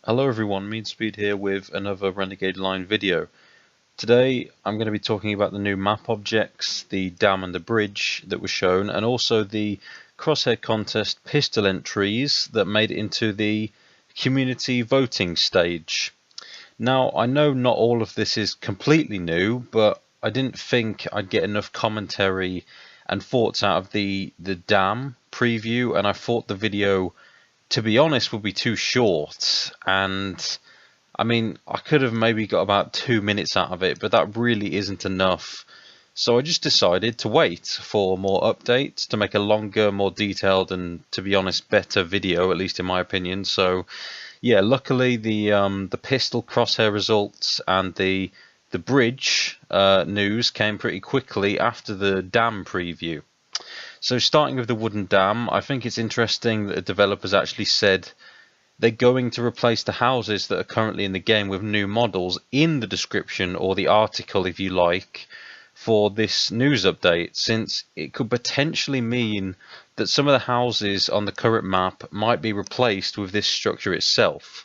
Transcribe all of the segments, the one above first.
Hello everyone, MeanSpeed here with another Renegade line video. Today I'm going to be talking about the new map objects, the dam and the bridge that was shown, and also the Crosshair contest pistol entries that made it into the community voting stage. Now I know not all of this is completely new, but I didn't think I'd get enough commentary and thoughts out of the dam preview, and I thought the video, to be honest, would be too short. And I mean, I could have maybe got about 2 minutes out of it, but that really isn't enough. So I just decided to wait for more updates to make a longer, more detailed, and, to be honest, better video, at least in my opinion. So yeah, luckily the pistol crosshair results and the bridge news came pretty quickly after the dam preview. So starting with the wooden dam, I think it's interesting that the developers actually said they're going to replace the houses that are currently in the game with new models in the description, or the article if you like, for this news update, since it could potentially mean that some of the houses on the current map might be replaced with this structure itself.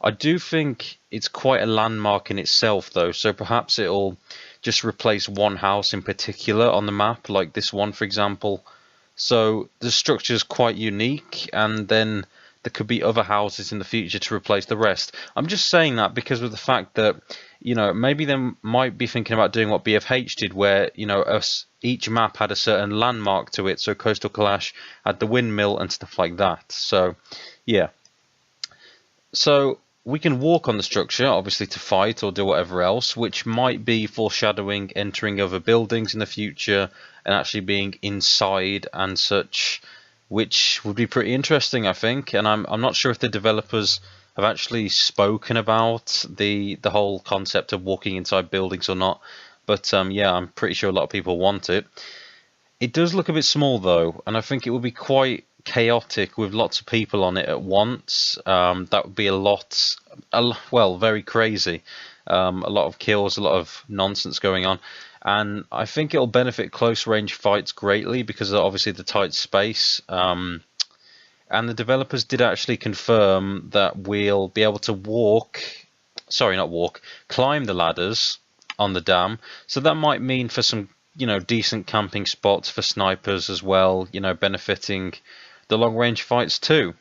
I do think it's quite a landmark in itself though, so perhaps it'll just replace one house in particular on the map, like this one for example. So the structure is quite unique, and then there could be other houses in the future to replace the rest. I'm just saying that because of the fact that, you know, maybe they might be thinking about doing what BFH did, where, you know, each map had a certain landmark to it. So Coastal Clash had the windmill and stuff like that. So yeah. So we can walk on the structure, obviously, to fight or do whatever else, which might be foreshadowing entering other buildings in the future and actually being inside and such, which would be pretty interesting, I think. And I'm not sure if the developers have actually spoken about the whole concept of walking inside buildings or not. But yeah, I'm pretty sure a lot of people want it. It does look a bit small though, and I think it would be quite chaotic with lots of people on it at once. That would be well, very crazy. A lot of kills, a lot of nonsense going on, and I think it'll benefit close range fights greatly because of obviously the tight space. And the developers did actually confirm that we'll be able to climb the ladders on the dam. So that might mean for some, you know, decent camping spots for snipers as well, you know, benefiting the long range fights too.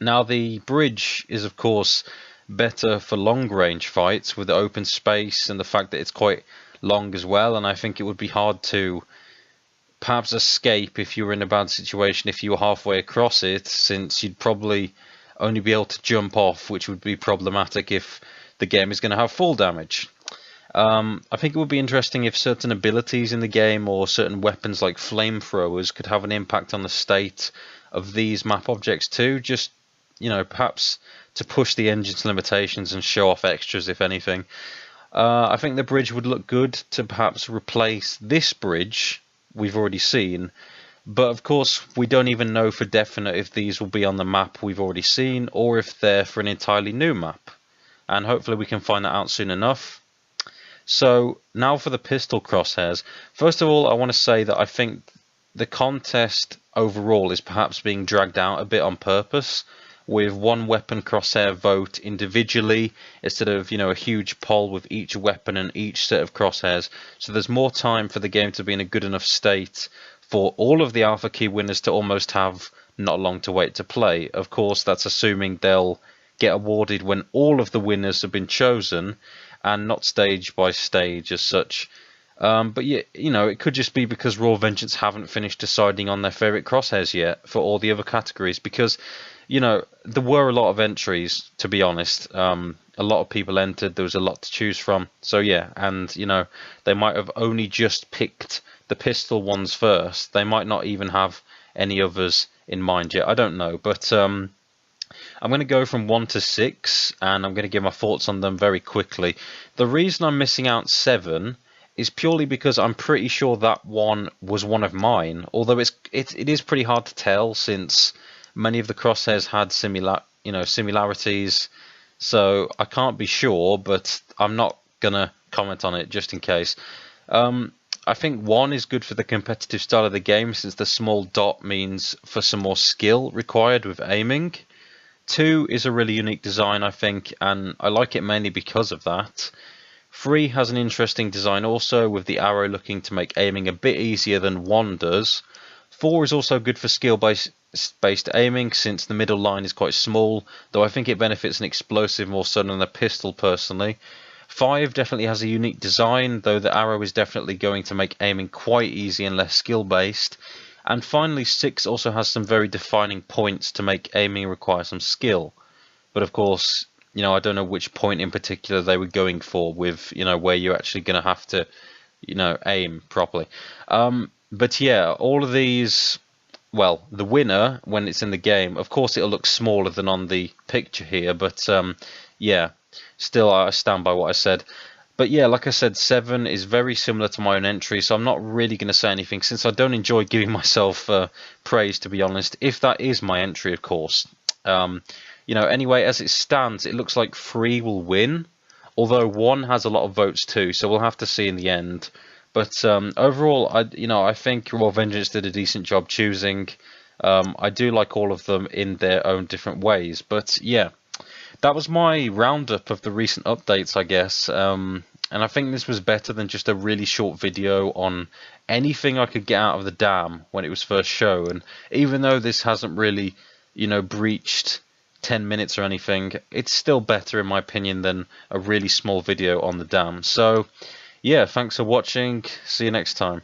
Now the bridge is of course better for long range fights with the open space and the fact that it's quite long as well, and I think it would be hard to perhaps escape if you were in a bad situation if you were halfway across it, since you'd probably only be able to jump off, which would be problematic if the game is going to have full damage. I think it would be interesting if certain abilities in the game or certain weapons like flamethrowers could have an impact on the state of these map objects too, just, you know, perhaps to push the engine's limitations and show off extras if anything. I think the bridge would look good to perhaps replace this bridge we've already seen, but of course we don't even know for definite if these will be on the map we've already seen or if they're for an entirely new map, and hopefully we can find that out soon enough. So now for the pistol crosshairs. First of all, I want to say that I think the contest overall is perhaps being dragged out a bit on purpose, with one weapon crosshair vote individually instead of, you know, a huge poll with each weapon and each set of crosshairs. So there's more time for the game to be in a good enough state for all of the alpha key winners to almost have not long to wait to play. Of course, that's assuming they'll get awarded when all of the winners have been chosen, and not stage by stage as such. But yeah, you know, it could just be because Raw Vengeance haven't finished deciding on their favourite crosshairs yet for all the other categories, because, you know, there were a lot of entries, to be honest. A lot of people entered, there was a lot to choose from. So yeah, and, you know, they might have only just picked the pistol ones first. They might not even have any others in mind yet. I don't know, but I'm going to go from 1 to 6, and I'm going to give my thoughts on them very quickly. The reason I'm missing out 7 is purely because I'm pretty sure that one was one of mine, although it is pretty hard to tell since many of the crosshairs had similarities, so I can't be sure, but I'm not going to comment on it just in case. I think 1 is good for the competitive style of the game, since the small dot means for some more skill required with aiming. 2 is a really unique design, I think, and I like it mainly because of that. 3 has an interesting design also, with the arrow looking to make aiming a bit easier than 1 does. 4 is also good for skill-based aiming, since the middle line is quite small, though I think it benefits an explosive more so than a pistol personally. 5 definitely has a unique design, though the arrow is definitely going to make aiming quite easy and less skill-based. And finally, 6 also has some very defining points to make aiming require some skill. But of course, I don't know which point in particular they were going for with, where you're actually going to have to, aim properly. But yeah, all of these, well, the winner, when it's in the game, of course it'll look smaller than on the picture here, but yeah, still I stand by what I said. But yeah, like I said, 7 is very similar to my own entry, so I'm not really going to say anything, since I don't enjoy giving myself praise, to be honest, if that is my entry, of course. Anyway, as it stands, it looks like 3 will win, although 1 has a lot of votes too, so we'll have to see in the end. But overall, I think Raw Vengeance did a decent job choosing. I do like all of them in their own different ways. But yeah, that was my roundup of the recent updates, I guess. And I think this was better than just a really short video on anything I could get out of the dam when it was first shown. Even though this hasn't really, breached 10 minutes or anything, it's still better in my opinion than a really small video on the dam. So yeah, thanks for watching. See you next time.